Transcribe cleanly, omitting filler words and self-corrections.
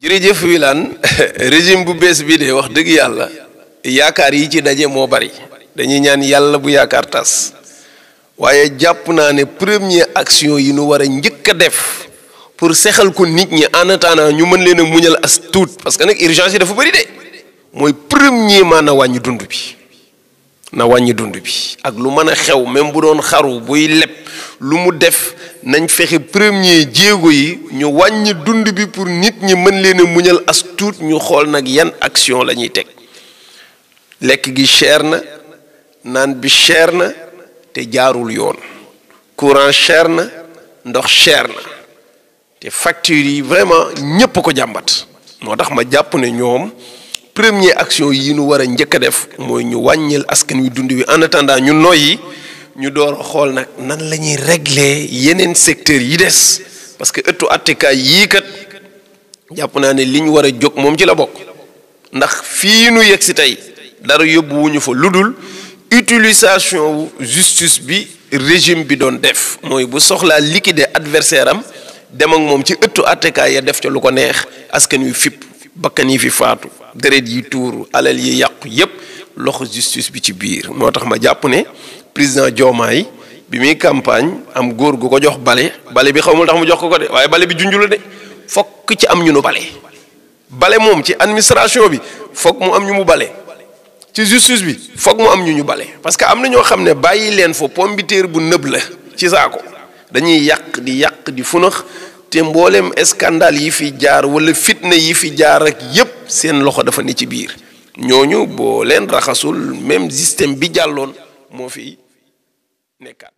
jërëjëf Wilane régime bu bees bi de wax dëgg yàlla yaakaar yi ci daje moo bari dañuy ñaan yàlla bu yaakaar tas waaye jàpp naa ne première action yi nu war a njëkk a def pour sexal ko nit ñi en attendant ñu mën leen a muñal as tuut parce que nag urgence yi dafa bari de mooy premièrement na wàññi dund bi ak lu mën a xew même bu doon xaru buy leb lu mu def nañ fexe premier jéego yi ñu wàññi dund bi pour nit ñi mën leen a muñal as tuut ñu xool nag yan action la ñuy teg lekk gi cher na naan bi cher na te jaarul yoon courant cher na ndox cher na te factures yi vraiment ñépp ko jàmbat moo tax ma jàpp ne ñoom première action yi ñu war a njëkk a def mooy ñu wàññil askan wi dund wi en attendant ñu noyyi ñu door a xool nag nan la ñuy régler yeneen secteurs yi des parce que ëttu attekaay yii kat jàpp naa ne li ñu war a jóg moom ci la bokk ndax fii nu yegg si tey dara yóbbuwuñu fa lu dul utilisation justice bi régime bi doon def mooy bu soxlaa liquider adversaire am dem ak moom ci ëttu attekaay ya def ca lu ko neex askan wi fipp bakkan yi fi faatu deret yi tuuru alal yi yàqu yépp loxo justice bi ci biir moo tax ma jàpp ne président Diomaye bi muy campagne am góor gu ko jox bale bi xamul tax mu jox ko de waaye bale bi junju la de fokk ci am ñu nu bale moom ci administration bi fokk mu am ñu mu bale ci justice bi fokk mu am ñu bale parce que am na ñoo xam ne bàyyi leen fa pombiteer bu nëb la ci saako dañuy yàq di funax te mboolem scandale yi fi jaar wala fitna yi fi jaar ak yépp seen loxo dafa ne ci biir ñooñu boo leen raxasul même système bi jàlloon moo fi nekkaat